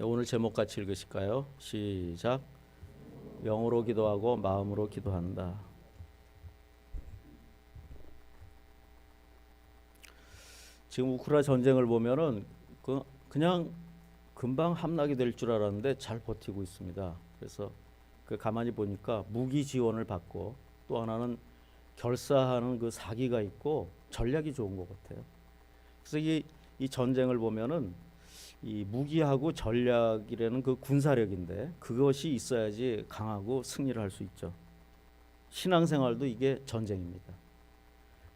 오늘 제목 같이 읽으실까요? 시작. 영으로 기도하고 마음으로 기도한다. 지금 우크라이나 전쟁을 보면은 그냥 금방 함락이 될 줄 알았는데 잘 버티고 있습니다. 그래서 가만히 보니까 무기 지원을 받고 또 하나는 결사하는 그 사기가 있고 전략이 좋은 것 같아요. 그래서 이 전쟁을 보면은 이 무기하고 전략이라는 그 군사력인데 그것이 있어야지 강하고 승리를 할 수 있죠. 신앙생활도 이게 전쟁입니다.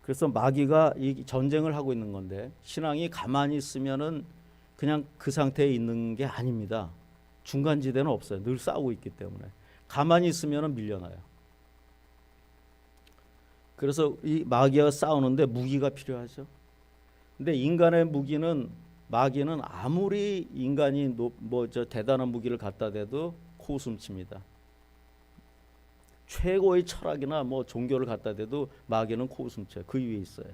그래서 마귀가 이 전쟁을 하고 있는 건데 신앙이 가만히 있으면은 그냥 그 상태에 있는 게 아닙니다. 중간지대는 없어요. 늘 싸우고 있기 때문에 가만히 있으면은 밀려나요. 그래서 이 마귀와 싸우는데 무기가 필요하죠. 근데 인간의 무기는 마귀는 아무리 인간이 대단한 무기를 갖다 대도 코웃음칩니다. 최고의 철학이나 종교를 갖다 대도 마귀는 코웃음쳐요. 그 위에 있어요.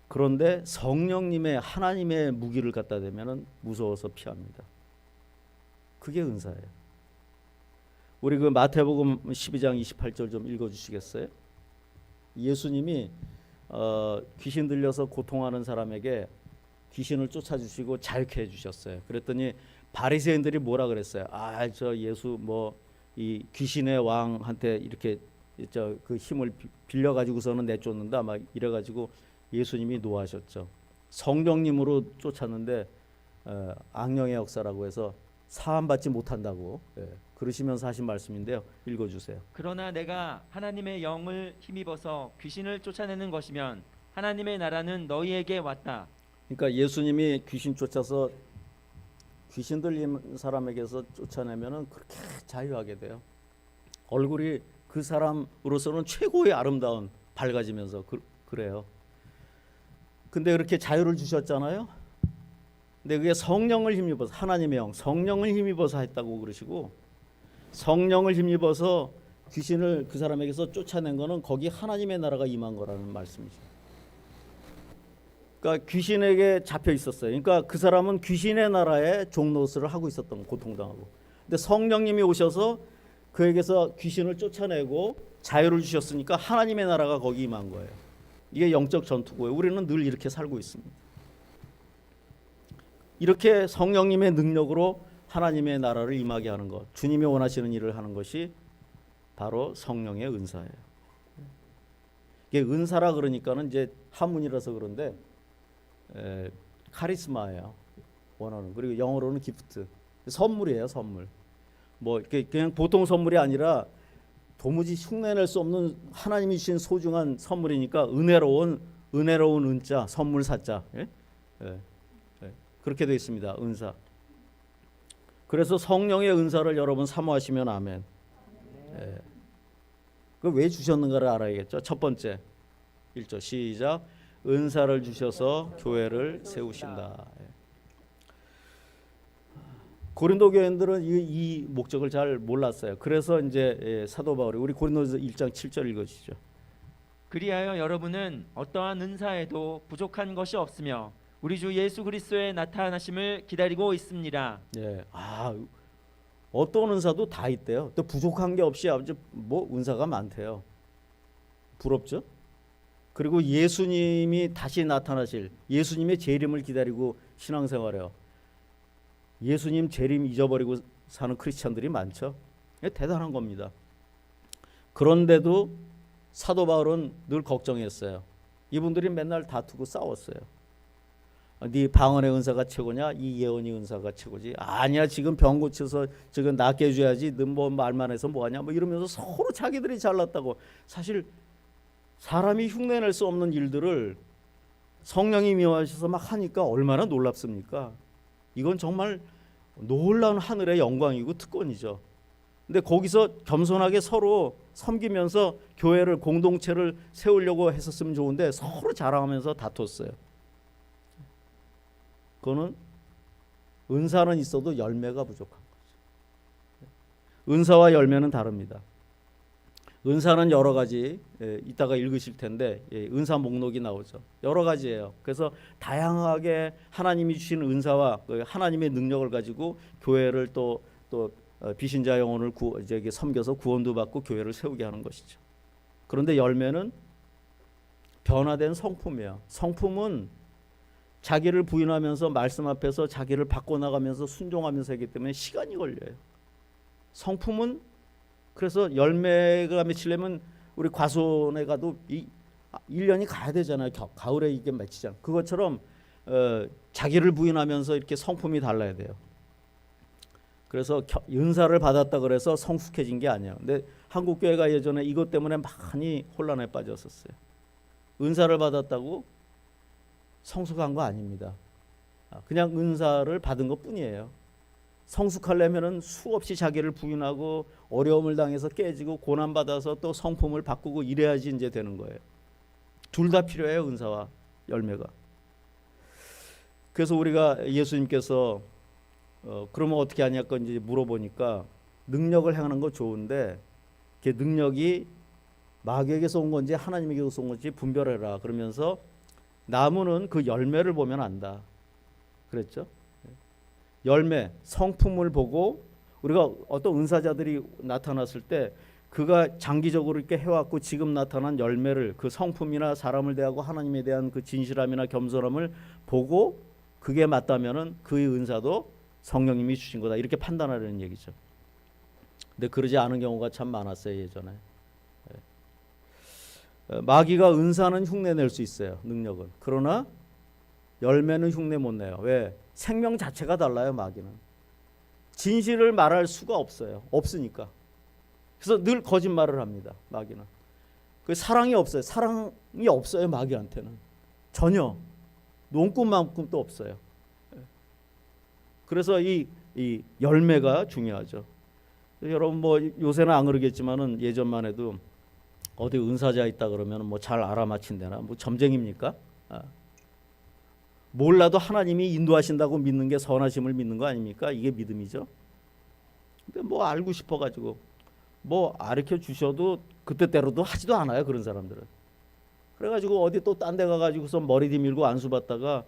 그런데 성령님의 하나님의 무기를 갖다 대면은 무서워서 피합니다. 그게 은사예요. 우리 그 마태복음 12장 28절 좀 읽어주시겠어요? 예수님이 귀신 들려서 고통하는 사람에게 귀신을 쫓아주시고 자유케 해주셨어요. 그랬더니 바리새인들이 뭐라 그랬어요? 저 예수 이 귀신의 왕한테 이렇게 그 힘을 빌려 가지고서는 내쫓는다 막 이래 가지고 예수님이 노하셨죠. 성령님으로 쫓았는데 악령의 역사라고 해서 사함받지 못한다고 그러시면서 하신 말씀인데요. 읽어주세요. 그러나 내가 하나님의 영을 힘입어서 귀신을 쫓아내는 것이면 하나님의 나라는 너희에게 왔다. 그러니까 예수님이 귀신 쫓아서 귀신 들린 사람에게서 쫓아내면은 그렇게 자유하게 돼요. 얼굴이 그 사람으로서는 최고의 아름다운 밝아지면서 그래요. 근데 그렇게 자유를 주셨잖아요. 근데 그게 성령을 힘입어서 하나님의 영, 성령을 힘입어서 했다고 그러시고 성령을 힘입어서 귀신을 그 사람에게서 쫓아낸 거는 거기 하나님의 나라가 임한 거라는 말씀이죠. 그러니까 귀신에게 잡혀 있었어요. 그러니까 그 사람은 귀신의 나라에 종노릇을 하고 있었던 고통당하고. 근데 성령님이 오셔서 그에게서 귀신을 쫓아내고 자유를 주셨으니까 하나님의 나라가 거기 임한 거예요. 이게 영적 전투고요. 우리는 늘 이렇게 살고 있습니다. 이렇게 성령님의 능력으로 하나님의 나라를 임하게 하는 것, 주님이 원하시는 일을 하는 것이 바로 성령의 은사예요. 이게 은사라 그러니까는 이제 한문이라서 그런데 카리스마예요. 원어는. 그리고 영어로는 기프트. 선물이에요, 선물. 그냥 보통 선물이 아니라 도무지 흉내낼 수 없는 하나님이 주신 소중한 선물이니까 은혜로운 은자, 선물 사자. 그렇게 되어 있습니다. 은사. 그래서 성령의 은사를 여러분 사모하시면 아멘. 그 왜 주셨는가를 알아야겠죠. 첫 번째 1절 시작. 은사를 주셔서 교회를 세우신다. 고린도 교인들은 이 목적을 잘 몰랐어요. 그래서 이제 사도 바울이 우리 고린도서 1장 7절 읽어주시죠. 그리하여 여러분은 어떠한 은사에도 부족한 것이 없으며 우리 주 예수 그리스도의 나타나심을 기다리고 있습니다. 어떤 은사도 다 있대요. 또 부족한 게 없이 아주 은사가 많대요. 부럽죠? 그리고 예수님이 다시 나타나실 예수님의 재림을 기다리고 신앙생활해요. 예수님 재림 잊어버리고 사는 크리스찬들이 많죠. 대단한 겁니다. 그런데도 사도 바울은 늘 걱정했어요. 이분들이 맨날 다투고 싸웠어요. 네 방언의 은사가 최고냐? 이 예언의 은사가 최고지. 아니야, 지금 병 고쳐서 지금 낫게 해줘야지. 너 말만 해서 뭐하냐? 이러면서 서로 자기들이 잘났다고. 사실 사람이 흉내낼 수 없는 일들을 성령이 임하셔서 막 하니까 얼마나 놀랍습니까? 이건 정말 놀라운 하늘의 영광이고 특권이죠. 근데 거기서 겸손하게 서로 섬기면서 교회를 공동체를 세우려고 했었으면 좋은데 서로 자랑하면서 다퉜어요. 그거는 은사는 있어도 열매가 부족한 거죠. 은사와 열매는 다릅니다. 은사는 여러 가지, 이따가 읽으실 텐데 은사 목록이 나오죠. 여러 가지예요. 그래서 다양하게 하나님이 주신 은사와 하나님의 능력을 가지고 교회를 또 비신자 영혼을 섬겨서 구원도 받고 교회를 세우게 하는 것이죠. 그런데 열매는 변화된 성품이에요. 성품은 자기를 부인하면서 말씀 앞에서 자기를 바꿔나가면서 순종하면서 하기 때문에 시간이 걸려요. 성품은 그래서 열매가 맺히려면 우리 과수원에 가도 1년이 가야 되잖아요. 가을에 이게 맺히잖아요. 그것처럼 자기를 부인하면서 이렇게 성품이 달라야 돼요. 그래서 은사를 받았다 그래서 성숙해진 게 아니에요. 근데 한국 교회가 예전에 이것 때문에 많이 혼란에 빠졌었어요. 은사를 받았다고 성숙한 거 아닙니다. 그냥 은사를 받은 것뿐이에요. 성숙하려면은 수없이 자기를 부인하고 어려움을 당해서 깨지고 고난 받아서 또 성품을 바꾸고 이래야지 이제 되는 거예요. 둘 다 필요해요, 은사와 열매가. 그래서 우리가 예수님께서 그러면 어떻게 하냐고 이제 물어보니까 능력을 행하는 거 좋은데 그 능력이 마귀에게서 온 건지 하나님에게서 온 건지 분별해라. 그러면서 나무는 그 열매를 보면 안다. 그랬죠? 열매, 성품을 보고 우리가 어떤 은사자들이 나타났을 때 그가 장기적으로 이렇게 해왔고 지금 나타난 열매를 그 성품이나 사람을 대하고 하나님에 대한 그 진실함이나 겸손함을 보고 그게 맞다면은 그의 은사도 성령님이 주신 거다 이렇게 판단하려는 얘기죠. 근데 그러지 않은 경우가 참 많았어요 예전에. 마귀가 은사는 흉내낼 수 있어요. 능력은. 그러나 열매는 흉내 못 내요. 왜? 생명 자체가 달라요. 마귀는. 진실을 말할 수가 없어요. 없으니까. 그래서 늘 거짓말을 합니다. 마귀는. 그 사랑이 없어요. 사랑이 없어요. 마귀한테는. 전혀. 논꾼만큼도 없어요. 그래서 이 열매가 중요하죠. 여러분 뭐 요새는 안 그러겠지만은 예전만 해도 어디 은사자 있다 그러면 뭐 잘 알아맞힌대나 뭐 점쟁입니까? 몰라도 하나님이 인도하신다고 믿는 게 선하심을 믿는 거 아닙니까? 이게 믿음이죠. 근데 뭐 알고 싶어 가지고 뭐 가르쳐 주셔도 그때때로도 하지도 않아요. 그런 사람들은. 그래 가지고 어디 또 딴 데 가 가지고서 머리 뒤밀고 안수 받다가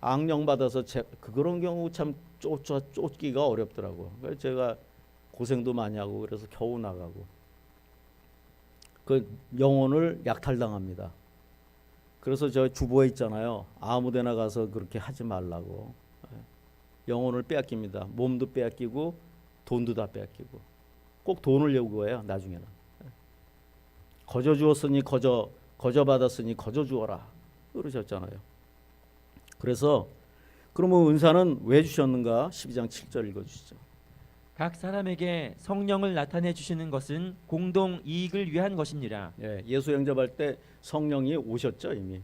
악령 받아서 그런 경우 참 쫓기가 어렵더라고. 그래서 제가 고생도 많이 하고 그래서 겨우 나가고 그 영혼을 약탈당합니다. 그래서 저 주보에 있잖아요. 아무데나 가서 그렇게 하지 말라고. 영혼을 빼앗깁니다. 몸도 빼앗기고 돈도 다 빼앗기고 꼭 돈을 요구해요. 나중에는. 거저 주었으니 거저 받았으니 거저 주어라 그러셨잖아요. 그래서 그러면 은사는 왜 주셨는가? 12장 7절 읽어주시죠. 각 사람에게 성령을 나타내 주시는 것은 공동 이익을 위한 것이니라. 예수 영접할 때 성령이 오셨죠 이미.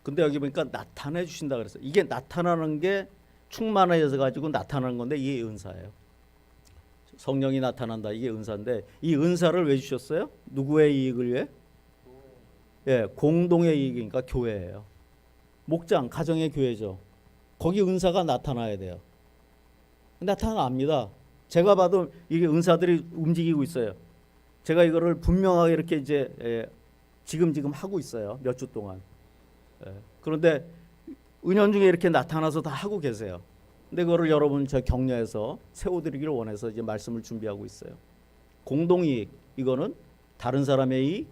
근데 여기 보니까 나타내 주신다 그랬어요. 이게 나타나는 게 충만해서 가지고 나타나는 건데 이게 은사예요. 성령이 나타난다 이게 은사인데 이 은사를 왜 주셨어요? 누구의 이익을 위해? 공동의 이익이니까 교회예요. 목장 가정의 교회죠. 거기 은사가 나타나야 돼요. 나타납니다. 제가 봐도 이게 은사들이 움직이고 있어요. 제가 이거를 분명하게 이렇게 이제 지금 하고 있어요. 몇 주 동안. 그런데 은연중에 이렇게 나타나서 다 하고 계세요. 근데 그거를 여러분 저 격려해서 세워드리기를 원해서 이제 말씀을 준비하고 있어요. 공동이익 이거는 다른 사람의 이익,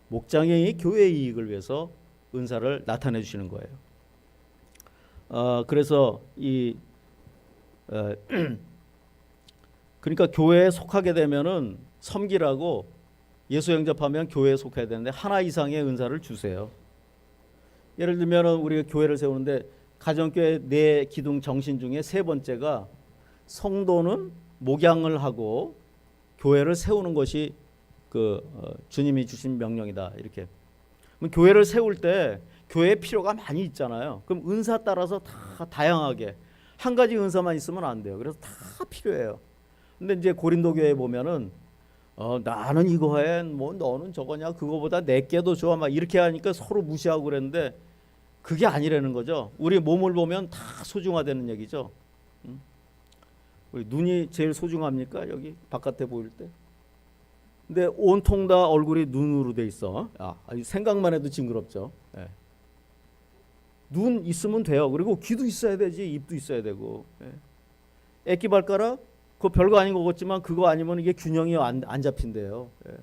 목장의 이익, 교회의 이익을 위해서 은사를 나타내 주시는 거예요. 그래서 그러니까 교회에 속하게 되면은 섬기라고 예수 영접하면 교회에 속해야 되는데 하나 이상의 은사를 주세요. 예를 들면은 우리가 교회를 세우는데 가정교회 네 기둥 정신 중에 세 번째가 성도는 목양을 하고 교회를 세우는 것이 주님이 주신 명령이다 이렇게. 교회를 세울 때 교회에 필요가 많이 있잖아요. 그럼 은사 따라서 다 다양하게 한 가지 은사만 있으면 안 돼요. 그래서 다 필요해요. 근데 이제 고린도 교회에 보면은 나는 이거 해, 뭐 너는 저거냐, 그거보다 내게 더 좋아, 막 이렇게 하니까 서로 무시하고 그랬는데 그게 아니라는 거죠. 우리 몸을 보면 다 소중하다는 얘기죠. 우리 눈이 제일 소중합니까? 여기 바깥에 보일 때 근데 온통 다 얼굴이 눈으로 돼 있어. 생각만 해도 징그럽죠. 예. 눈 있으면 돼요. 그리고 귀도 있어야 되지, 입도 있어야 되고. 예. 애기 발가락 그거 별거 아닌 것 같지만 그거 아니면 이게 균형이 안 잡힌대요. 예.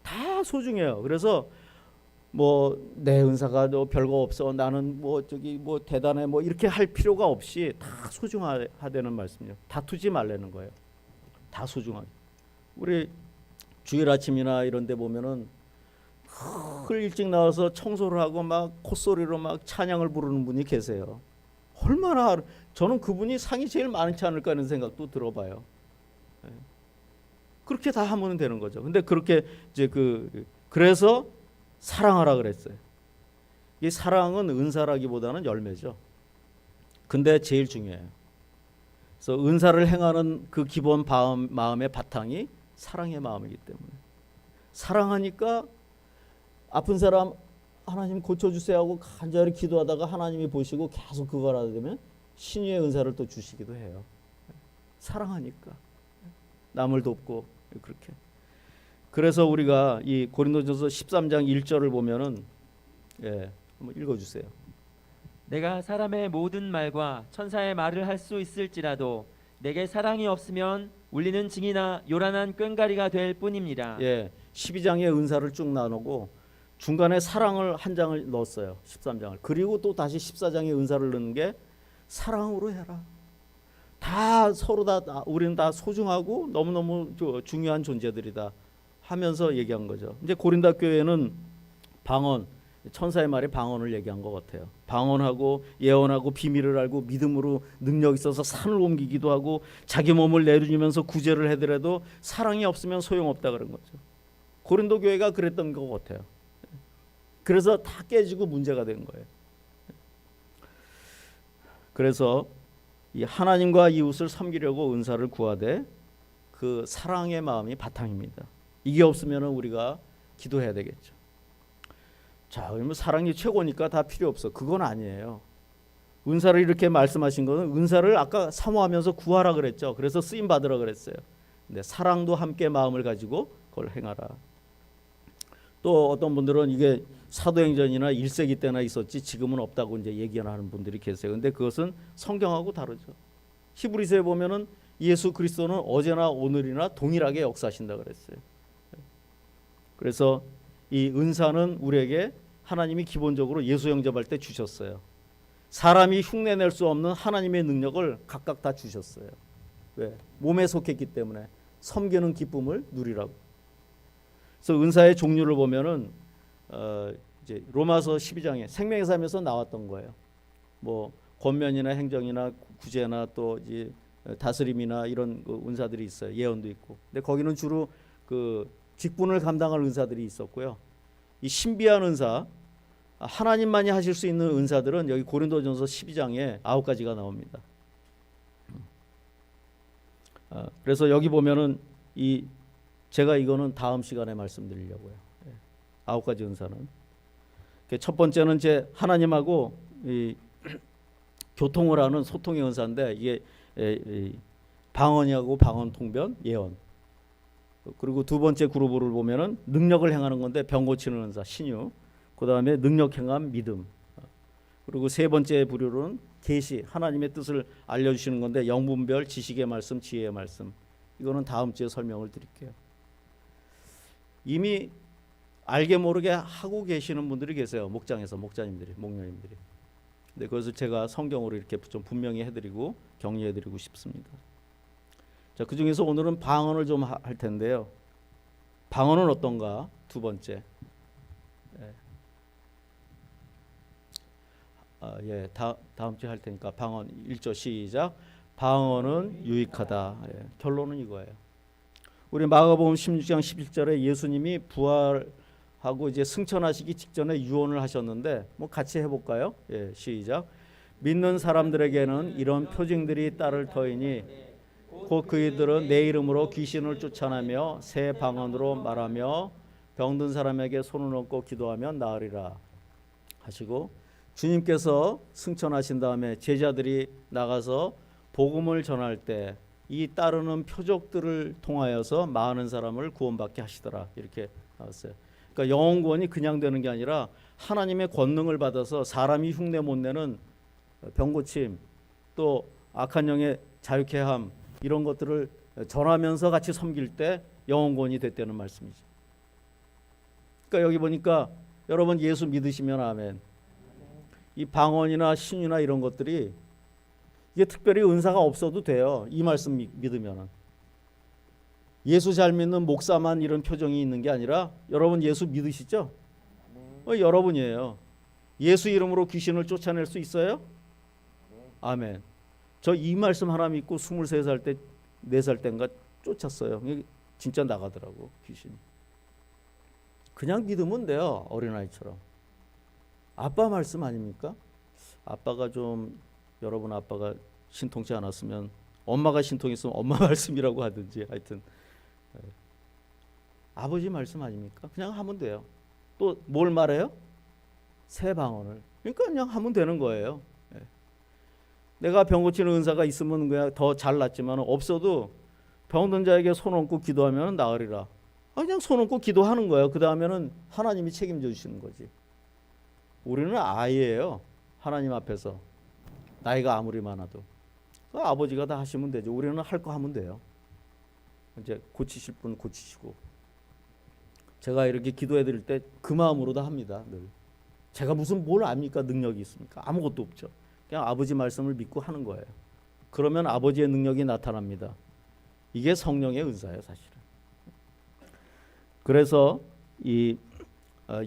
다 소중해요. 그래서 뭐 내 은사가 너 별거 없어, 나는 뭐 저기 뭐 대단해, 뭐 이렇게 할 필요가 없이 다 소중하다는 말씀이요. 다투지 말라는 거예요. 다 소중하게. 우리 주일 아침이나 이런 데 보면은 일찍 나와서 청소를 하고 막 콧소리로 막 찬양을 부르는 분이 계세요. 얼마나 저는 그분이 상이 제일 많지 않을까 하는 생각도 들어봐요. 예. 그렇게 다 하면 되는 거죠. 근데 그렇게 이제 그래서 사랑하라 그랬어요. 이 사랑은 은사라기보다는 열매죠. 근데 제일 중요해요. 그래서 은사를 행하는 그 기본 마음의 바탕이 사랑의 마음이기 때문에 사랑하니까 아픈 사람 하나님 고쳐주세요 하고 간절히 기도하다가 하나님이 보시고 계속 그걸 하게 되면 신유의 은사를 또 주시기도 해요. 사랑하니까 남을 돕고 그렇게. 그래서 우리가 이 고린도전서 13장 1절을 보면은 한번 읽어주세요. 내가 사람의 모든 말과 천사의 말을 할 수 있을지라도 내게 사랑이 없으면 울리는 징이나 요란한 꽹가리가 될 뿐입니다. 12장의 은사를 쭉 나누고 중간에 사랑을 한 장을 넣었어요. 13장을. 그리고 또 다시 14장의 은사를 넣는 게 사랑으로 해라. 다 서로 다 우리는 다 소중하고 너무너무 중요한 존재들이다 하면서 얘기한 거죠. 이제 고린도 교회는 방언, 천사의 말에 방언을 얘기한 것 같아요. 방언하고 예언하고 비밀을 알고 믿음으로 능력 있어서 산을 옮기기도 하고 자기 몸을 내주면서 구제를 해더라도 사랑이 없으면 소용없다 그런 거죠. 고린도 교회가 그랬던 것 같아요. 그래서 다 깨지고 문제가 된 거예요. 그래서 이 하나님과 이웃을 섬기려고 은사를 구하되 그 사랑의 마음이 바탕입니다. 이게 없으면 우리가 기도해야 되겠죠. 자, 그러면 사랑이 최고니까 다 필요 없어. 그건 아니에요. 은사를 이렇게 말씀하신 거는 은사를 아까 사모하면서 구하라 그랬죠. 그래서 쓰임 받으라 그랬어요. 근데 사랑도 함께 마음을 가지고 그걸 행하라. 또 어떤 분들은 이게 사도행전이나 1세기 때나 있었지 지금은 없다고 이제 얘기하는 분들이 계세요. 근데 그것은 성경하고 다르죠. 히브리서에 보면은 예수 그리스도는 어제나 오늘이나 동일하게 역사하신다 그랬어요. 그래서 이 은사는 우리에게 하나님이 기본적으로 예수 영접할 때 주셨어요. 사람이 흉내낼 수 없는 하나님의 능력을 각각 다 주셨어요. 왜? 몸에 속했기 때문에 섬기는 기쁨을 누리라고. 그래서 은사의 종류를 보면은 이제 로마서 12장에 생명의 삶에서 나왔던 거예요. 뭐 권면이나 행정이나 구제나 또 이제 다스림이나 이런 은사들이 있어요. 예언도 있고. 근데 거기는 주로 그 직분을 감당할 은사들이 있었고요. 이 신비한 은사, 하나님만이 하실 수 있는 은사들은 여기 고린도전서 12장에 9가지가 나옵니다. 그래서 여기 보면은 제가 이거는 다음 시간에 말씀드리려고요. 9가지 은사는. 첫 번째는 제 하나님하고 이 교통을 하는 소통의 은사인데 이게 방언이하고 방언 통변 예언. 그리고 두 번째 그룹을 보면은 능력을 행하는 건데 병 고치는 은사 신유. 그다음에 능력 행함 믿음. 그리고 세 번째 부류는 계시 하나님의 뜻을 알려주시는 건데 영분별 지식의 말씀 지혜의 말씀. 이거는 다음 주에 설명을 드릴게요. 이미 알게 모르게 하고 계시는 분들이 계세요. 목장에서 목자님들이 목녀님들이. 근데 그것을 제가 성경으로 이렇게 좀 분명히 해드리고 격려해드리고 싶습니다. 자, 그 중에서 오늘은 방언을 좀 할 텐데요. 방언은 어떤가? 두 번째. 다음 주에 할 테니까 방언 1조 시작. 방언은 유익하다. 결론은 이거예요. 우리 마가복음 16장 11절에 예수님이 부활하고 이제 승천하시기 직전에 유언을 하셨는데 뭐 같이 해볼까요? 시작. 믿는 사람들에게는 이런 표징들이 따를 터이니 곧 그이들은 내 이름으로 귀신을 쫓아내며 새 방언으로 말하며 병든 사람에게 손을 얹고 기도하면 나으리라 하시고 주님께서 승천하신 다음에 제자들이 나가서 복음을 전할 때 이 따르는 표적들을 통하여서 많은 사람을 구원받게 하시더라. 이렇게 나왔어요. 그러니까 영혼 구원이 그냥 되는 게 아니라 하나님의 권능을 받아서 사람이 흉내 못 내는 병고침, 또 악한 영의 자유케 함, 이런 것들을 전하면서 같이 섬길 때 영혼 구원이 됐다는 말씀이죠. 그러니까 여기 보니까 여러분 예수 믿으시면 아멘. 이 방언이나 신유나 이런 것들이 이게 특별히 은사가 없어도 돼요. 이 말씀 믿으면은. 예수 잘 믿는 목사만 이런 표정이 있는 게 아니라 여러분 예수 믿으시죠? 여러분이에요. 예수 이름으로 귀신을 쫓아낼 수 있어요? 아멘. 저 이 말씀 하나 믿고 23살 때 4살 때인가 쫓았어요. 진짜 나가더라고 귀신이. 그냥 믿으면 돼요. 어린아이처럼. 아빠 말씀 아닙니까? 아빠가 좀 여러분 아빠가 신통치 않았으면 엄마가 신통했으면 엄마 말씀이라고 하든지 하여튼 아버지 말씀 아닙니까? 그냥 하면 돼요. 또 뭘 말해요? 새 방언을. 그러니까 그냥 하면 되는 거예요. 내가 병 고치는 은사가 있으면 그냥 더 잘났지만 없어도 병든 자에게 손 얹고 기도하면 나으리라. 그냥 손 얹고 기도하는 거예요. 그 다음에는 하나님이 책임져 주시는 거지. 우리는 아이예요. 하나님 앞에서 나이가 아무리 많아도 아버지가 다 하시면 되죠. 우리는 할 거 하면 돼요. 이제 고치실 분 고치시고 제가 이렇게 기도해 드릴 때 그 마음으로 다 합니다. 늘. 제가 무슨 뭘 압니까? 능력이 있습니까? 아무것도 없죠. 그냥 아버지 말씀을 믿고 하는 거예요. 그러면 아버지의 능력이 나타납니다. 이게 성령의 은사예요, 사실은. 그래서 이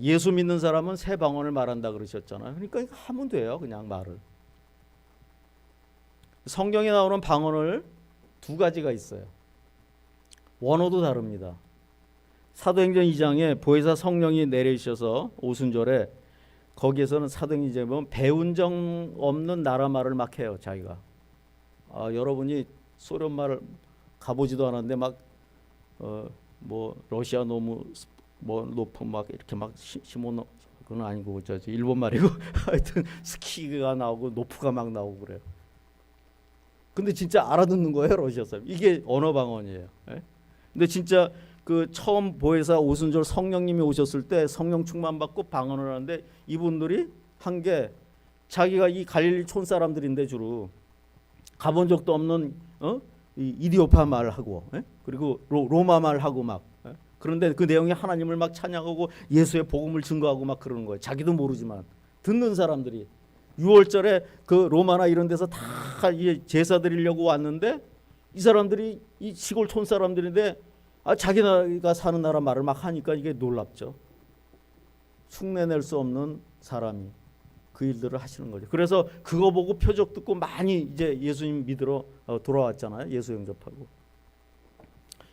예수 믿는 사람은 새 방언을 말한다 그러셨잖아요. 그러니까 하면 돼요, 그냥 말을. 성경에 나오는 방언을 두 가지가 있어요. 원어도 다릅니다. 사도행전 2장에 보혜사 성령이 내리셔서 오순절에 거기에서는 사도행전 2장에 보면 배운 적 없는 나라 말을 막 해요, 자기가. 여러분이 소련 말을 가보지도 않았는데 막 뭐 러시아 노무 뭐 높은 막 이렇게 막 시모노 그건 아니고 저 일본 말이고 하여튼 스키가 나오고 노프가 막 나오고 그래요. 근데 진짜 알아듣는 거예요, 러시아 사람. 이게 언어 방언이에요. 예? 근데 진짜 그 처음 보혜사 오순절 성령님이 오셨을 때 성령 충만 받고 방언을 하는데 이분들이 한 게 자기가 이 갈릴리 촌 사람들인데 주로 가본 적도 없는 이 이디오파 말하고 그리고 로마 말하고 막 그런데 그 내용이 하나님을 막 찬양하고 예수의 복음을 증거하고 막 그러는 거예요. 자기도 모르지만 듣는 사람들이 6월절에 그 로마나 이런 데서 다 제사 드리려고 왔는데 이 사람들이 이 시골 촌 사람들인데 자기가 사는 나라 말을 막 하니까 이게 놀랍죠. 흉내낼 수 없는 사람이 그 일들을 하시는 거죠. 그래서 그거 보고 표적 듣고 많이 이제 예수님 믿으러 돌아왔잖아요. 예수 영접하고.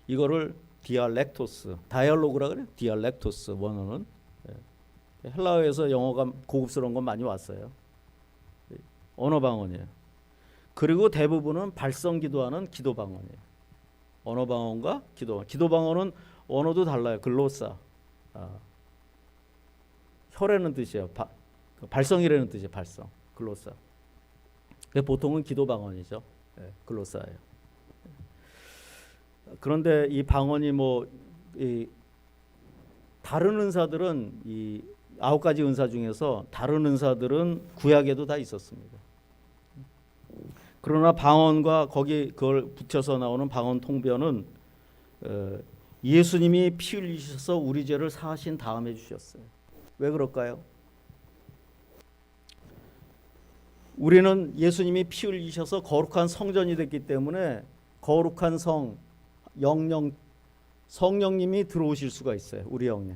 이거를 디알렉토스, 다이얼로그라 그래요. 디알렉토스 원어는. 헬라어에서 영어가 고급스러운 건 많이 왔어요. 언어 방언이에요. 그리고 대부분은 발성 기도하는 기도 방언이에요. 언어 방언과 기도 방언은 언어도 달라요. 글로사. 혈에는 뜻이에요. 발성이라는 뜻이에요. 발성. 글로사. 보통은 기도 방언이죠. 글로사예요. 그런데 이 방언이 이 다른 은사들은 이 9가지 은사 중에서 다른 은사들은 구약에도 다 있었습니다. 그러나 방언과 거기 그걸 붙여서 나오는 방언 통변은 예수님이 피 흘리셔서 우리 죄를 사하신 다음에 주셨어요. 왜 그럴까요? 우리는 예수님이 피 흘리셔서 거룩한 성전이 됐기 때문에 거룩한 성령님이 들어오실 수가 있어요. 우리 영에.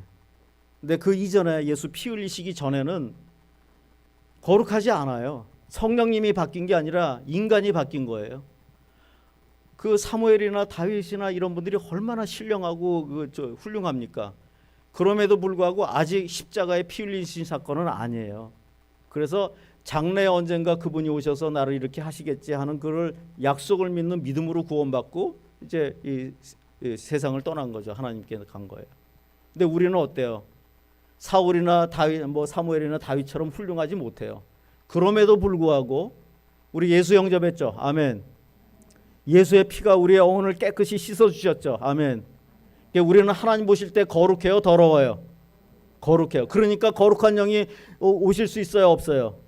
근데 그 이전에 예수 피 흘리시기 전에는 거룩하지 않아요. 성령님이 바뀐 게 아니라 인간이 바뀐 거예요. 그 사무엘이나 다윗이나 이런 분들이 얼마나 신령하고 훌륭합니까? 그럼에도 불구하고 아직 십자가에 피 흘리신 사건은 아니에요. 그래서 장래에 언젠가 그분이 오셔서 나를 이렇게 하시겠지 하는 그를 약속을 믿는 믿음으로 구원받고 이제 이 세상을 떠난 거죠. 하나님께 간 거예요. 근데 우리는 어때요? 사울이나 다윗, 사무엘이나 다윗처럼 훌륭하지 못해요. 그럼에도 불구하고 우리 예수 영접했죠. 아멘. 예수의 피가 우리의 영혼을 깨끗이 씻어 주셨죠. 아멘. 그러니까 우리는 하나님 보실 때 거룩해요, 더러워요? 거룩해요. 그러니까 거룩한 영이 오실 수 있어요, 없어요?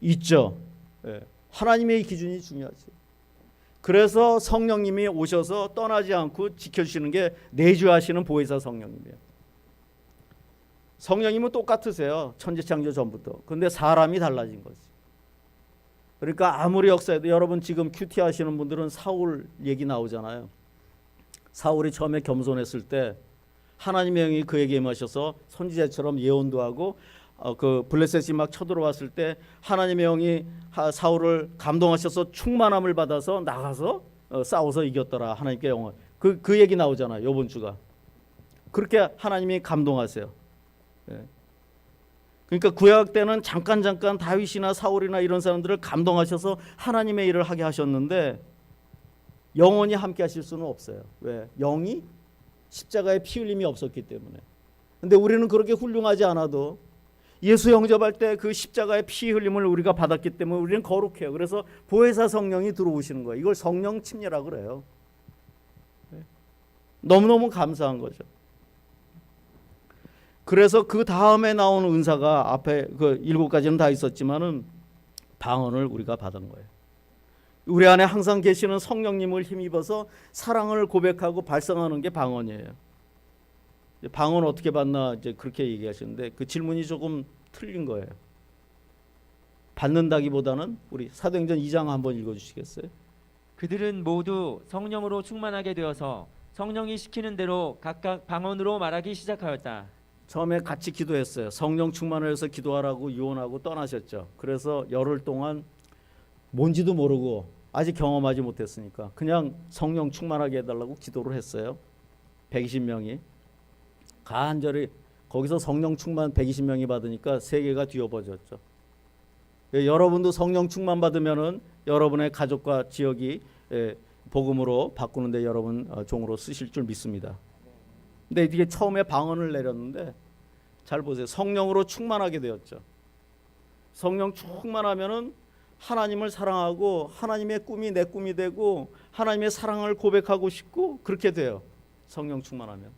있죠. 예. 하나님의 기준이 중요하지. 그래서 성령님이 오셔서 떠나지 않고 지켜주시는 게 내주하시는 보혜사 성령님이에요. 성령님은 똑같으세요. 천지창조 전부터. 근데 사람이 달라진 거지. 그러니까 아무리 역사해도 여러분 지금 큐티 하시는 분들은 사울 얘기 나오잖아요. 사울이 처음에 겸손했을 때 하나님의 영이 그에게 임하셔서 선지자처럼 예언도 하고 그 블레셋이 막 쳐들어왔을 때 하나님의 영이 사울을 감동하셔서 충만함을 받아서 나가서 싸워서 이겼더라. 하나님께 영원. 그 얘기 나오잖아요. 이번 주가. 그렇게 하나님이 감동하세요. 예. 그러니까 구약 때는 잠깐 다윗이나 사울이나 이런 사람들을 감동하셔서 하나님의 일을 하게 하셨는데 영원히 함께 하실 수는 없어요. 왜? 영이 십자가에 피 흘림이 없었기 때문에. 근데 우리는 그렇게 훌륭하지 않아도 예수 영접할 때 그 십자가의 피 흘림을 우리가 받았기 때문에 우리는 거룩해요. 그래서 보혜사 성령이 들어오시는 거예요. 이걸 성령 침례라고 그래요. 너무너무 감사한 거죠. 그래서 그 다음에 나오는 은사가 앞에 그 7가지는 다 있었지만은 방언을 우리가 받은 거예요. 우리 안에 항상 계시는 성령님을 힘입어서 사랑을 고백하고 발성하는 게 방언이에요. 방언 어떻게 받나 이제 그렇게 얘기하시는데 그 질문이 조금 틀린 거예요. 받는다기보다는 우리 사도행전 2장 한번 읽어주시겠어요? 그들은 모두 성령으로 충만하게 되어서 성령이 시키는 대로 각각 방언으로 말하기 시작하였다. 처음에 같이 기도했어요. 성령 충만을 해서 기도하라고 유언하고 떠나셨죠. 그래서 열흘 동안 뭔지도 모르고 아직 경험하지 못했으니까 그냥 성령 충만하게 해달라고 기도를 했어요. 120명이 간절히 거기서 성령 충만 120명이 받으니까 세계가 뒤엎어졌죠. 여러분도 성령 충만 받으면은 여러분의 가족과 지역이 복음으로 바꾸는데 여러분 종으로 쓰실 줄 믿습니다. 근데 이게 처음에 방언을 내렸는데 잘 보세요. 성령으로 충만하게 되었죠. 성령 충만하면은 하나님을 사랑하고 하나님의 꿈이 내 꿈이 되고 하나님의 사랑을 고백하고 싶고 그렇게 돼요. 성령 충만하면.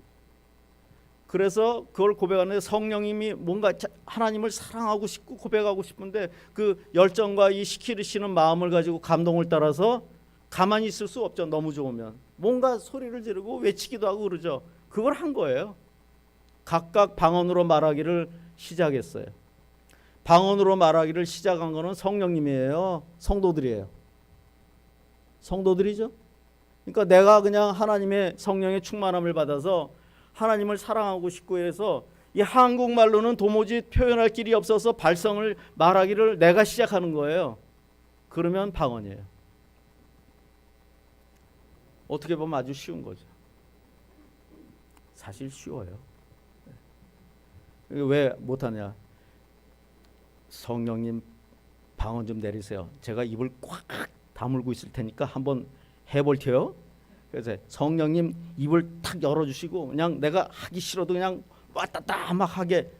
그래서 그걸 고백하는데 성령님이 뭔가 하나님을 사랑하고 싶고 고백하고 싶은데 그 열정과 이 시키시는 마음을 가지고 감동을 따라서 가만히 있을 수 없죠. 너무 좋으면 뭔가 소리를 지르고 외치기도 하고 그러죠. 그걸 한 거예요. 각각 방언으로 말하기를 시작했어요. 방언으로 말하기를 시작한 거는 성령님이에요. 성도들이에요. 성도들이죠. 그러니까 내가 그냥 하나님의 성령의 충만함을 받아서 하나님을 사랑하고 싶고 해서 이 한국말로는 도무지 표현할 길이 없어서 발성을 말하기를 내가 시작하는 거예요. 그러면 방언이에요. 어떻게 보면 아주 쉬운 거죠. 사실 쉬워요. 왜 못하냐? 성령님 방언 좀 내리세요. 제가 입을 꽉 다물고 있을 테니까 한번 해볼게요. 그래서 성령님 입을 탁 열어주시고 그냥 내가 하기 싫어도 그냥 왔다다 막 하게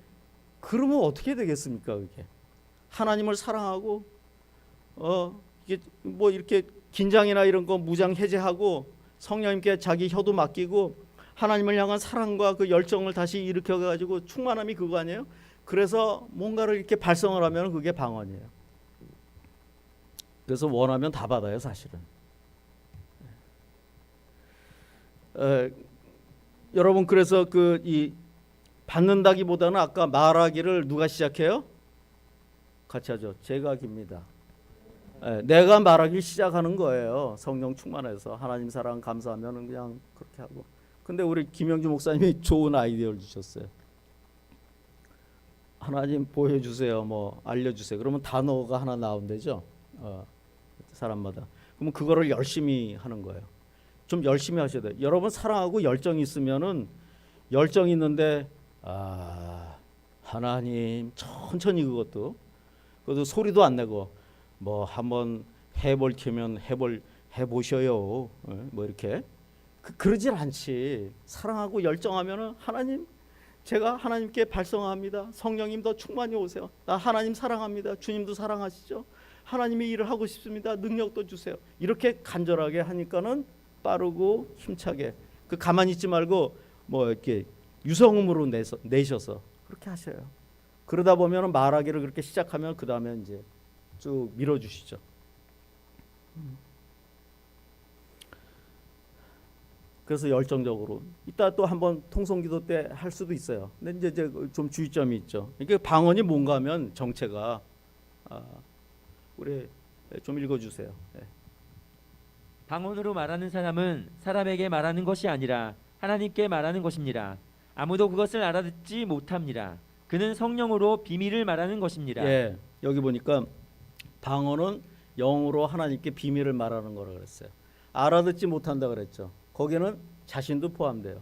그러면 어떻게 되겠습니까? 그게 하나님을 사랑하고 이게 뭐 이렇게 긴장이나 이런 거 무장 해제하고 성령님께 자기 혀도 맡기고 하나님을 향한 사랑과 그 열정을 다시 일으켜 가지고 충만함이 그거 아니에요? 그래서 뭔가를 이렇게 발성을 하면 그게 방언이에요. 그래서 원하면 다 받아요, 사실은. 여러분 그래서 이 받는다기보다는 아까 말하기를 누가 시작해요? 같이 하죠. 제가 깁니다. 내가 말하기 시작하는 거예요. 성령 충만해서 하나님 사랑 감사하면 그냥 그렇게 하고. 근데 우리 김영주 목사님이 좋은 아이디어를 주셨어요. 하나님 보여주세요, 뭐 알려주세요. 그러면 단어가 하나 나온대죠. 사람마다. 그러면 그거를 열심히 하는 거예요. 좀 열심히 하셔야 돼요. 여러분 사랑하고 열정이 있으면은 열정이 있는데 하나님 천천히 그것도 소리도 안 내고 뭐 한번 해볼 테면 해보셔요. 뭐 이렇게 그러질 않지. 사랑하고 열정하면은 하나님 제가 하나님께 발성합니다. 성령님 더 충만히 오세요. 나 하나님 사랑합니다. 주님도 사랑하시죠. 하나님의 일을 하고 싶습니다. 능력도 주세요. 이렇게 간절하게 하니까는 빠르고 힘차게 그 가만히 있지 말고 뭐 이렇게 유성음으로 내셔서 그렇게 하셔요. 그러다 보면 말하기를 그렇게 시작하면 그 다음에 이제 쭉 밀어주시죠. 그래서 열정적으로 이따 또 한번 통성기도 때 할 수도 있어요. 근데 이제 좀 주의점이 있죠. 이게 방언이 뭔가 하면 정체가 우리 좀 읽어주세요. 네. 방언으로 말하는 사람은 사람에게 말하는 것이 아니라 하나님께 말하는 것입니다. 아무도 그것을 알아듣지 못합니다. 그는 성령으로 비밀을 말하는 것입니다. 예, 여기 보니까 방언은 영으로 하나님께 비밀을 말하는 거라 그랬어요. 알아듣지 못한다 그랬죠. 거기는 자신도 포함돼요.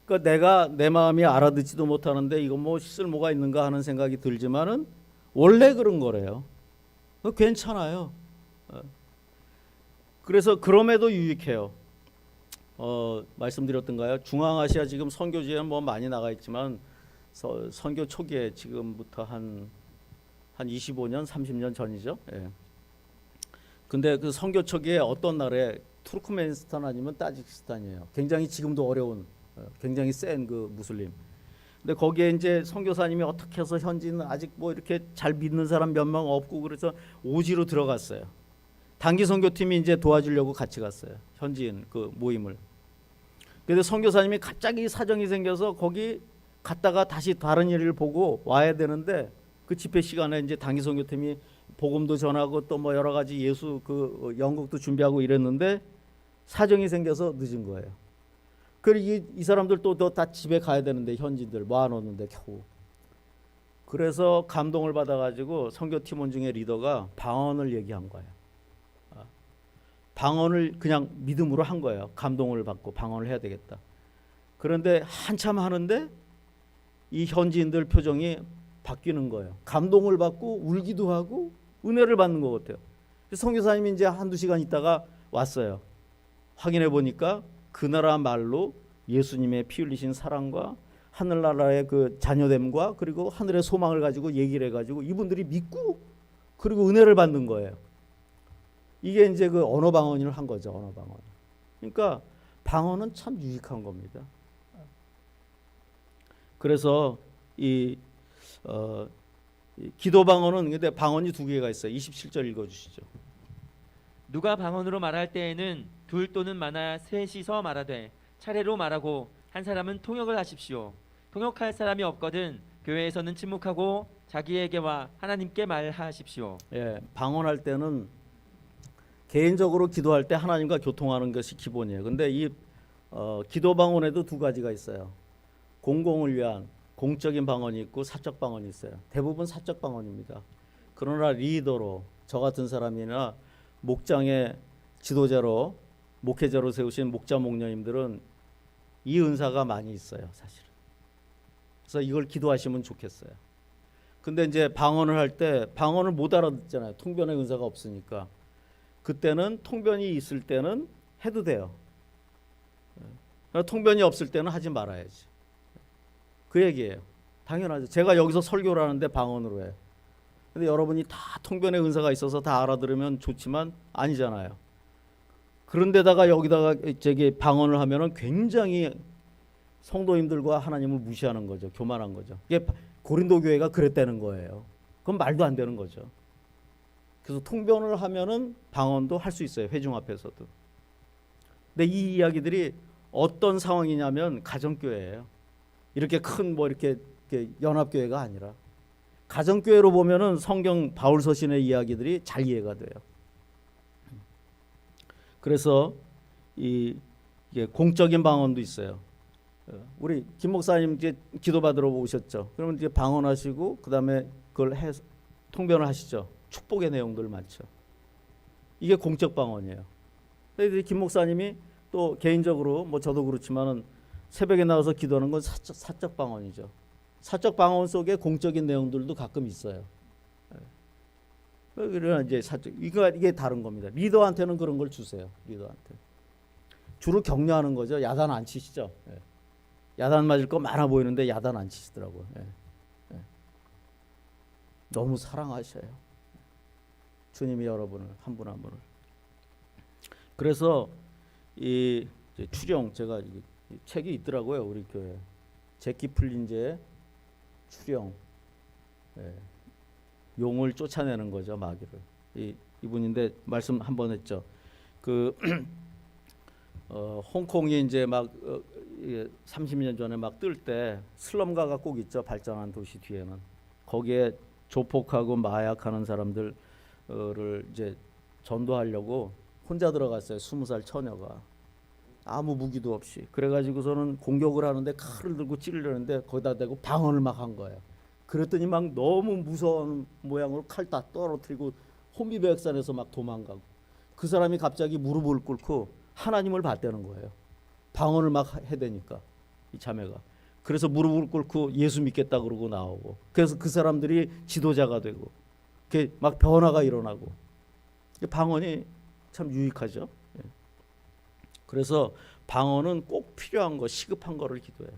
그러니까 내가 내 마음이 알아듣지도 못하는데 이거 뭐 쓸모가 있는가 하는 생각이 들지만은 원래 그런 거래요. 괜찮아요. 그래서 그럼에도 유익해요. 말씀드렸던가요? 중앙아시아 지금 선교지에 뭐 많이 나가 있지만 선교 초기에 지금부터 한 25년, 30년 전이죠. 예. 근데 그 선교 초기에 어떤 나라에 투르크메니스탄 아니면 따지키스탄이에요. 굉장히 지금도 어려운, 굉장히 센 그 무슬림. 근데 거기에 이제 선교사님이 어떻게 해서 현지는 아직 뭐 이렇게 잘 믿는 사람 몇 명 없고 그래서 오지로 들어갔어요. 단기 선교팀이 이제 도와주려고 같이 갔어요. 현지인 그 모임을. 근데 선교사님이 갑자기 사정이 생겨서 거기 갔다가 다시 다른 일을 보고 와야 되는데 그 집회 시간에 이제 단기 선교팀이 복음도 전하고 또 뭐 여러 가지 예수 그 연극도 준비하고 이랬는데 사정이 생겨서 늦은 거예요. 그리고 이 사람들 또 다 집에 가야 되는데 현지인들 모아놓는데 겨우. 그래서 감동을 받아가지고 선교팀원 중에 리더가 방언을 얘기한 거예요. 방언을 그냥 믿음으로 한 거예요. 감동을 받고 방언을 해야 되겠다. 그런데 한참 하는데 이 현지인들 표정이 바뀌는 거예요. 감동을 받고 울기도 하고 은혜를 받는 것 같아요. 선교사님이 이제 한두 시간 있다가 왔어요. 확인해 보니까 그 나라 말로 예수님의 피 흘리신 사랑과 하늘나라의 그 자녀됨과 그리고 하늘의 소망을 가지고 얘기를 해가지고 이분들이 믿고 그리고 은혜를 받는 거예요. 이게 이제 그 언어 방언을 한 거죠. 언어 방언. 그러니까 방언은 참 유익한 겁니다. 그래서 이 기도 방언은 근데 방언이 두 개가 있어요. 27절 읽어주시죠. 누가 방언으로 말할 때에는 둘 또는 많아 셋이서 말하되 차례로 말하고 한 사람은 통역을 하십시오. 통역할 사람이 없거든 교회에서는 침묵하고 자기에게와 하나님께 말하십시오. 예, 방언할 때는 개인적으로 기도할 때 하나님과 교통하는 것이 기본이에요. 근데 이 기도 방언에도 두 가지가 있어요. 공공을 위한 공적인 방언이 있고 사적 방언이 있어요. 대부분 사적 방언입니다. 그러나 리더로 저 같은 사람이나 목장의 지도자로 목회자로 세우신 목자 목녀님들은 이 은사가 많이 있어요, 사실은. 그래서 이걸 기도하시면 좋겠어요. 근데 이제 방언을 할 때 방언을 못 알아듣잖아요. 통변의 은사가 없으니까. 그때는 통변이 있을 때는 해도 돼요. 통변이 없을 때는 하지 말아야지. 그 얘기예요. 당연하죠. 제가 여기서 설교를 하는데 방언으로 해요. 근데 여러분이 다 통변의 은사가 있어서 다 알아들으면 좋지만 아니잖아요. 그런데다가 여기다가 저기 방언을 하면은 굉장히 성도님들과 하나님을 무시하는 거죠. 교만한 거죠. 이게 고린도 교회가 그랬다는 거예요. 그건 말도 안 되는 거죠. 그래서 통변을 하면은 방언도 할 수 있어요. 회중 앞에서도. 근데 이 이야기들이 어떤 상황이냐면 가정교회예요. 이렇게 큰 뭐 이렇게 연합교회가 아니라 가정교회로 보면은 성경 바울 서신의 이야기들이 잘 이해가 돼요. 그래서 이게 공적인 방언도 있어요. 우리 김 목사님 이제 기도받으러 오셨죠. 그러면 이제 방언하시고 그다음에 그걸 통변을 하시죠. 축복의 내용들 많죠. 이게 공적 방언이에요. 근데 김 목사님이 또 개인적으로 뭐 저도 그렇지만은 새벽에 나와서 기도하는 건 사적 방언이죠. 사적 방언 속에 공적인 내용들도 가끔 있어요. 그러나 이제 사적 이게 다른 겁니다. 리더한테는 그런 걸 주세요. 리더한테 주로 격려하는 거죠. 야단 안 치시죠. 야단 맞을 거 많아 보이는데 야단 안 치시더라고요. 너무 사랑하셔요. 주님이 여러분을 한 분 한 분을. 그래서 이 추령 제가 이 책이 있더라고요 우리 교회. 제키 플린저의 추령. 예. 용을 쫓아내는 거죠 마귀를. 이분인데 말씀 한 번 했죠. 그 홍콩이 이제 막 30년 전에 막 뜰 때 슬럼가가 꼭 있죠. 발전한 도시 뒤에는. 거기에 조폭하고 마약하는 사람들을 이제 전도하려고 혼자 들어갔어요. 20살 처녀가. 아무 무기도 없이. 그래가지고서는 공격을 하는데 칼을 들고 찌르려는데 거기다 대고 방언을 막 한 거예요. 그랬더니 막 너무 무서운 모양으로 칼 다 떨어뜨리고 혼비백산에서 막 도망가고. 그 사람이 갑자기 무릎을 꿇고 하나님을 받대는 거예요. 방언을 막 해대니까 이 자매가. 그래서 무릎을 꿇고 예수 믿겠다 그러고 나오고. 그래서 그 사람들이 지도자가 되고. 그게 막 변화가 일어나고. 방언이 참 유익하죠. 예. 그래서 방언은 꼭 필요한 거, 시급한 거를 기도해요.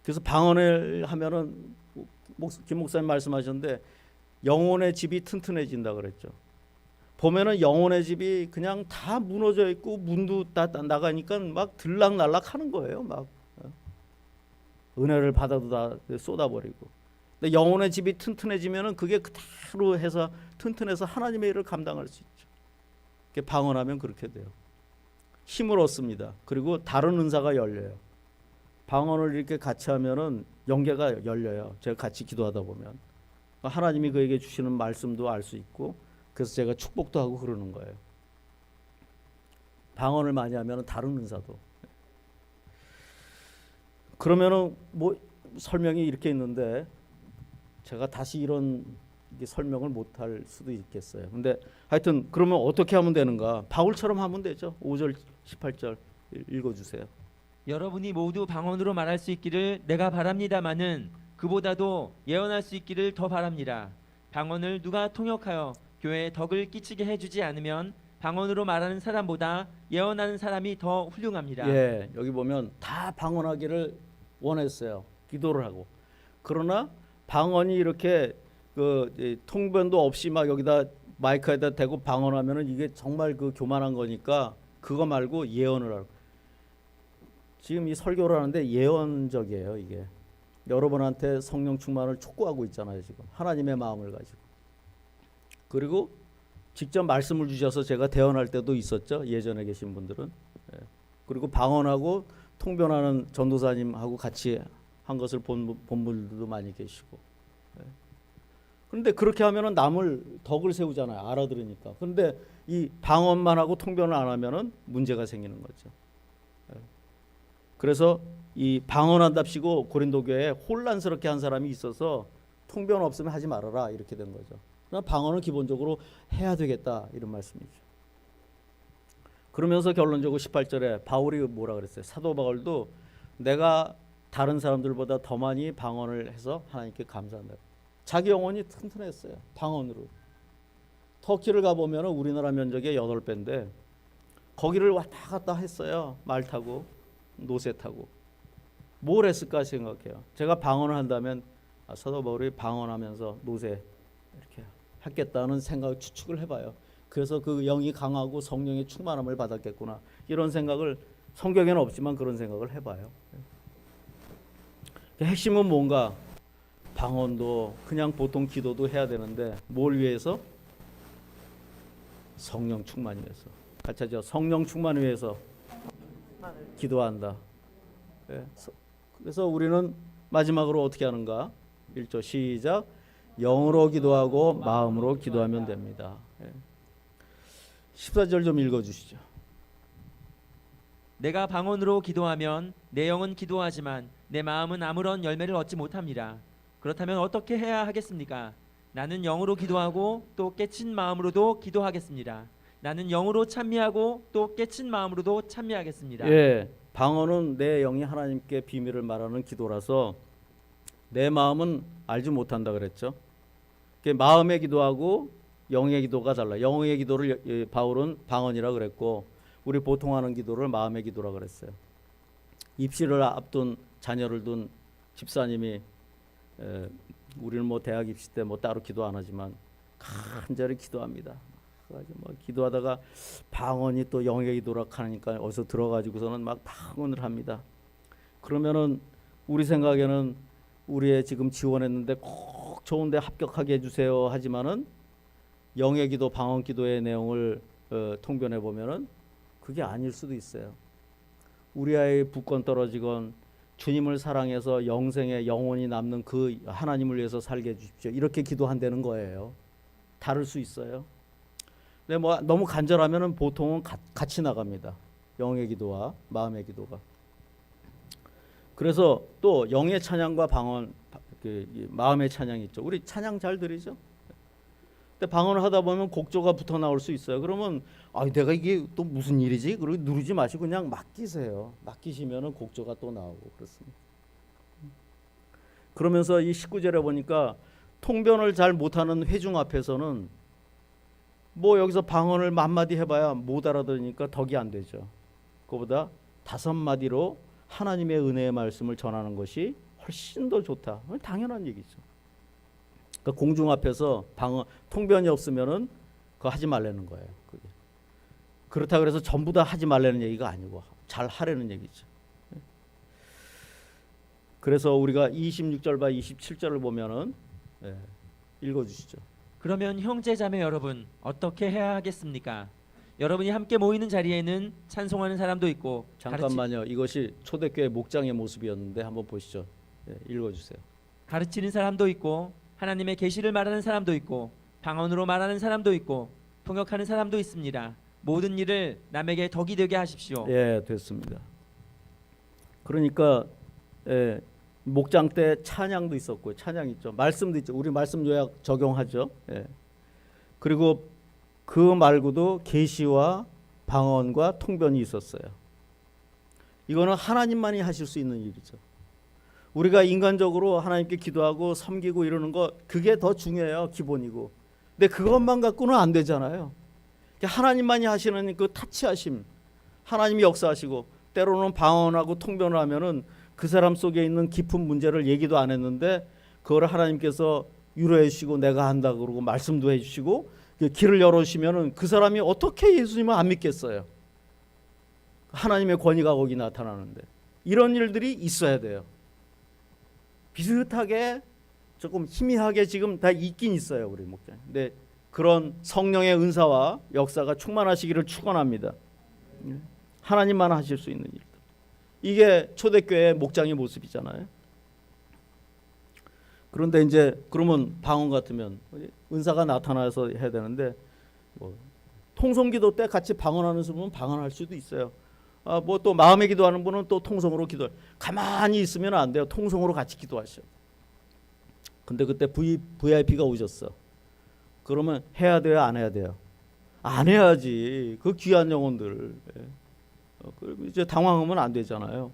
그래서 방언을 하면은 김 목사님 말씀하셨는데 영혼의 집이 튼튼해진다 그랬죠. 보면은 영혼의 집이 그냥 다 무너져 있고 문도 다 나가니까 막 들락날락 하는 거예요. 막 은혜를 받아도 다 쏟아버리고. 근데 영혼의 집이 튼튼해지면은 그게 그대로 해서 튼튼해서 하나님의 일을 감당할 수 있죠. 방언하면 그렇게 돼요. 힘을 얻습니다. 그리고 다른 은사가 열려요. 방언을 이렇게 같이 하면은 영계가 열려요. 제가 같이 기도하다 보면 하나님이 그에게 주시는 말씀도 알 수 있고, 그래서 제가 축복도 하고 그러는 거예요. 방언을 많이 하면은 다른 은사도. 그러면은 뭐 설명이 이렇게 있는데 제가 다시 이런 설명을 못할 수도 있겠어요. 근데 하여튼 그러면 어떻게 하면 되는가? 바울처럼 하면 되죠. 5절 18절 읽어주세요. 여러분이 모두 방언으로 말할 수 있기를 내가 바랍니다마는 그보다도 예언할 수 있기를 더 바랍니다. 방언을 누가 통역하여 교회에 덕을 끼치게 해주지 않으면 방언으로 말하는 사람보다 예언하는 사람이 더 훌륭합니다. 예, 여기 보면 다 방언하기를 원했어요. 기도를 하고. 그러나 방언이 이렇게 통변도 없이 막 여기다 마이크에다 대고 방언하면은 이게 정말 그 교만한 거니까 그거 말고 예언을 하고. 지금 이 설교를 하는데 예언적이에요, 이게. 여러분한테 성령 충만을 촉구하고 있잖아요, 지금. 하나님의 마음을 가지고. 그리고 직접 말씀을 주셔서 제가 대언할 때도 있었죠, 예전에 계신 분들은. 예. 그리고 방언하고 통변하는 전도사님하고 같이 한 것을 본 분들도 많이 계시고. 예. 그런데 그렇게 하면은 남을 덕을 세우잖아요, 알아들으니까. 그런데 이 방언만 하고 통변을 안 하면은 문제가 생기는 거죠. 예. 그래서 이 방언한답시고 고린도 교회에 혼란스럽게 한 사람이 있어서 통변 없으면 하지 말아라 이렇게 된 거죠. 그러나 방언은 기본적으로 해야 되겠다 이런 말씀이죠. 그러면서 결론적으로 18절에 바울이 뭐라 그랬어요? 사도 바울도 내가 다른 사람들보다 더 많이 방언을 해서 하나님께 감사한다. 자기 영혼이 튼튼했어요. 방언으로. 터키를 가보면 우리나라 면적의 8배인데 거기를 왔다 갔다 했어요. 말 타고 노새 타고. 뭘 했을까 생각해요. 제가 방언을 한다면 사도 바울이 방언하면서 노새 이렇게 했겠다는 생각을 추측을 해봐요. 그래서 그 영이 강하고 성령의 충만함을 받았겠구나. 이런 생각을 성경에는 없지만 그런 생각을 해봐요. 핵심은 뭔가? 방언도 그냥 보통 기도도 해야 되는데 뭘 위해서? 성령 충만 위해서. 같이 하죠. 성령 충만 위해서 기도한다. 그래서 우리는 마지막으로 어떻게 하는가? 1절 시작. 영으로 기도하고 마음으로 기도하면 됩니다. 14절 좀 읽어주시죠. 내가 방언으로 기도하면 내 영은 기도하지만 내 마음은 아무런 열매를 얻지 못합니다. 그렇다면 어떻게 해야 하겠습니까? 나는 영으로 기도하고 또 깨친 마음으로도 기도하겠습니다. 나는 영으로 찬미하고 또 깨친 마음으로도 찬미하겠습니다. 예, 방언은 내 영이 하나님께 비밀을 말하는 기도라서 내 마음은 알지 못한다 그랬죠. 마음의 기도하고 영의 기도가 달라. 영의 기도를 바울은 방언이라 그랬고 우리 보통 하는 기도를 마음의 기도라 그랬어요. 입시를 앞둔 자녀를 둔 집사님이 우리는 뭐 대학 입시 때 뭐 따로 기도 안 하지만 간절히 기도합니다. 그래가지고 뭐 기도하다가 방언이 또 영의 기도라 하니까 어디서 들어가지고서는 막 방언을 합니다. 그러면은 우리 생각에는 우리의 지금 지원했는데 꼭 좋은데 합격하게 해주세요 하지만은 영의 기도, 방언 기도의 내용을 통변해 보면은 그게 아닐 수도 있어요. 우리 아이 부권 떨어지건 주님을 사랑해서 영생에 영원히 남는 그 하나님을 위해서 살게 해주십시오. 이렇게 기도한다는 거예요. 다를 수 있어요. 근데 뭐 너무 간절하면은 보통은 같이 나갑니다. 영의 기도와 마음의 기도가. 그래서 또 영의 찬양과 방언, 마음의 찬양이 있죠. 우리 찬양 잘 들으죠? 근데 방언을 하다 보면 곡조가 붙어 나올 수 있어요. 그러면 내가 이게 또 무슨 일이지? 그러고 누르지 마시고 그냥 맡기세요. 맡기시면은 곡조가 또 나오고 그렇습니다. 그러면서 이 19절에 보니까 통변을 잘 못하는 회중 앞에서는 뭐 여기서 방언을 만 마디 해봐야 못 알아들으니까 덕이 안 되죠. 그거보다 5마디로 하나님의 은혜의 말씀을 전하는 것이 훨씬 더 좋다. 당연한 얘기죠. 그러니까 공중 앞에서 방언 통변이 없으면은 그거 하지 말라는 거예요. 그게. 그렇다 그래서 전부 다 하지 말라는 얘기가 아니고 잘 하라는 얘기죠. 그래서 우리가 26절과 27절을 보면은 읽어주시죠. 그러면 형제자매 여러분 어떻게 해야 하겠습니까? 여러분이 함께 모이는 자리에는 찬송하는 사람도 있고 잠깐만요. 이것이 초대교회 목장의 모습이었는데 한번 보시죠. 읽어주세요. 가르치는 사람도 있고 하나님의 계시를 말하는 사람도 있고 방언으로 말하는 사람도 있고 통역하는 사람도 있습니다. 모든 일을 남에게 덕이 되게 하십시오. 예, 됐습니다. 그러니까 목장 때 찬양도 있었고 찬양 있죠. 말씀도 있죠. 우리 말씀 요약 적용하죠. 그리고 그 말고도 계시와 방언과 통변이 있었어요. 이거는 하나님만이 하실 수 있는 일이죠. 우리가 인간적으로 하나님께 기도하고 섬기고 이러는 거 그게 더 중요해요. 기본이고. 근데 그것만 갖고는 안 되잖아요. 하나님만이 하시는 그 타치하심, 하나님이 역사하시고 때로는 방언하고 통변을 하면은 그 사람 속에 있는 깊은 문제를 얘기도 안 했는데 그걸 하나님께서 위로해 주시고 내가 한다 그러고 말씀도 해 주시고 길을 열어주시면은 그 사람이 어떻게 예수님을 안 믿겠어요. 하나님의 권위가 거기 나타나는데 이런 일들이 있어야 돼요. 비슷하게 조금 희미하게 지금 다 있긴 있어요. 우리 목사님. 근데 그런 성령의 은사와 역사가 충만하시기를 축원합니다. 하나님만 하실 수 있는 일들. 이게 초대교회의 목장의 모습이잖아요. 그런데 이제 그러면 방언 같으면 은사가 나타나서 해야 되는데 뭐 통성기도 때 같이 방언하는 분은 방언할 수도 있어요. 뭐 또 마음의 기도하는 분은 또 통성으로 기도. 가만히 있으면 안 돼요. 통성으로 같이 기도하셔. 근데 그때 VIP가 오셨어. 그러면 해야 돼요, 안 해야 돼요? 안 해야지. 그 귀한 영혼들. 이제 당황하면 안 되잖아요.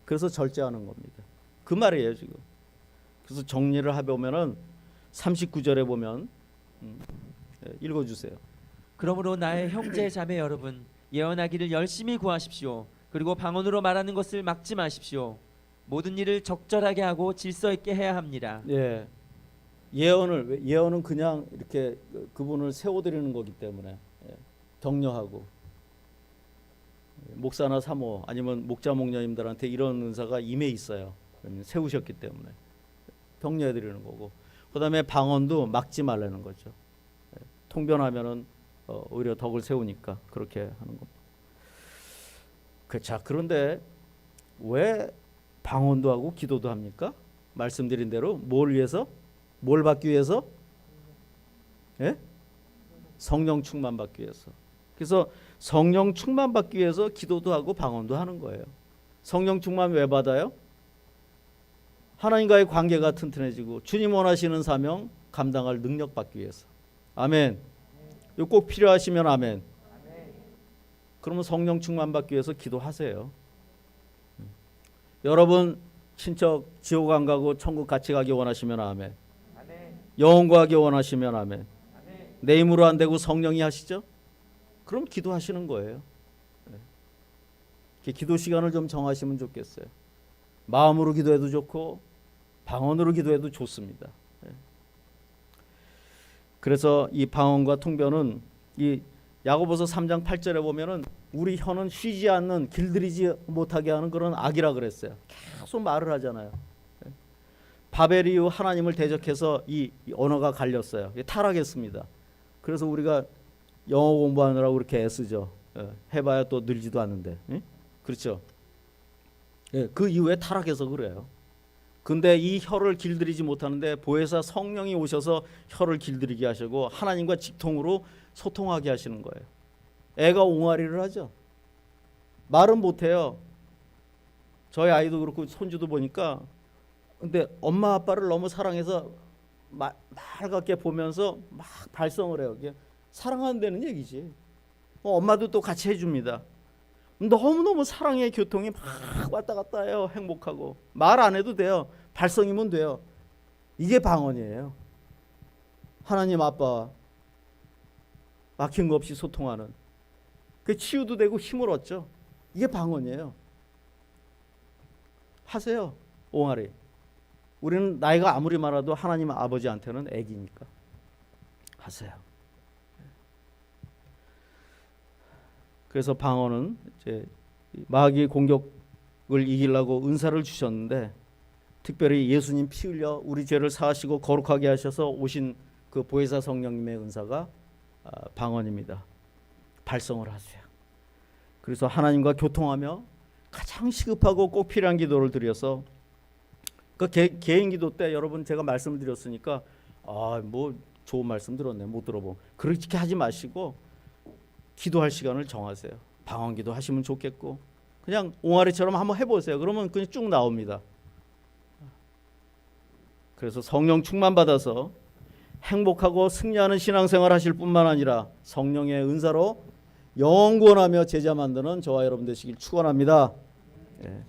그래서 절제하는 겁니다. 그 말이에요 지금. 그래서 정리를 해보면은 39절에 보면 읽어주세요. 그러므로 나의 형제 자매 여러분 예언하기를 열심히 구하십시오. 그리고 방언으로 말하는 것을 막지 마십시오. 모든 일을 적절하게 하고 질서 있게 해야 합니다. 예, 예언은 그냥 이렇게 그분을 세워드리는 거기 때문에 격려하고 목사나 사모 아니면 목자 목녀님들한테 이런 은사가 임해 있어요. 세우셨기 때문에 격려해드리는 거고 그다음에 방언도 막지 말라는 거죠. 통변하면은 오히려 덕을 세우니까 그렇게 하는 겁니다. 자, 그런데 왜 방언도 하고 기도도 합니까? 말씀드린 대로 뭘 위해서? 뭘 받기 위해서? 성령 충만 받기 위해서. 그래서 성령 충만 받기 위해서 기도도 하고 방언도 하는 거예요. 성령 충만 왜 받아요? 하나님과의 관계가 튼튼해지고 주님 원하시는 사명 감당할 능력 받기 위해서. 아멘. 이거 꼭 필요하시면 아멘. 그러면 성령 충만 받기 위해서 기도하세요. 여러분 친척 지옥 안 가고 천국 같이 가기 원하시면 아멘. 영혼과 하기 원하시면 아멘. 내 힘으로 안 되고 성령이 하시죠? 그럼 기도하시는 거예요. 기도 시간을 좀 정하시면 좋겠어요. 마음으로 기도해도 좋고 방언으로 기도해도 좋습니다. 그래서 이 방언과 통변은 이 야고보서 3장 8절에 보면은 우리 혀는 쉬지 않는 길들이지 못하게 하는 그런 악이라 그랬어요. 계속 말을 하잖아요. 바벨 이후 하나님을 대적해서 이 언어가 갈렸어요. 타락했습니다. 그래서 우리가 영어 공부하느라고 그렇게 애쓰죠. 해봐야 또 늘지도 않는데. 그렇죠. 그 이후에 타락해서 그래요. 근데 이 혀를 길들이지 못하는데 보혜사 성령이 오셔서 혀를 길들이게 하시고 하나님과 직통으로 소통하게 하시는 거예요. 애가 옹알이를 하죠. 말은 못해요. 저희 아이도 그렇고 손주도 보니까 근데 엄마 아빠를 너무 사랑해서 말같게 보면서 막 발성을 해요. 이게 사랑한다는 얘기지. 엄마도 또 같이 해줍니다. 너무너무 사랑의 교통이 막 왔다 갔다 해요. 행복하고 말 안 해도 돼요. 발성이면 돼요. 이게 방언이에요. 하나님 아빠 막힌 거 없이 소통하는 그 치유도 되고 힘을 얻죠. 이게 방언이에요. 하세요. 옹알이. 우리는 나이가 아무리 많아도 하나님 아버지한테는 애기니까 하세요. 그래서 방언은 이제 마귀의 공격을 이기려고 은사를 주셨는데 특별히 예수님 피 흘려 우리 죄를 사하시고 거룩하게 하셔서 오신 그 보혜사 성령님의 은사가 방언입니다. 발성을 하세요. 그래서 하나님과 교통하며 가장 시급하고 꼭 필요한 기도를 드려서 그 개인 기도 때 여러분 제가 말씀을 드렸으니까 뭐 좋은 말씀 들었네 못 들어보 그렇게 하지 마시고 기도할 시간을 정하세요. 방언 기도 하시면 좋겠고 그냥 옹알이처럼 한번 해보세요. 그러면 그냥 쭉 나옵니다. 그래서 성령 충만 받아서 행복하고 승리하는 신앙생활 하실 뿐만 아니라 성령의 은사로 영원하며 제자 만드는 저와 여러분 되시길 축원합니다. 예.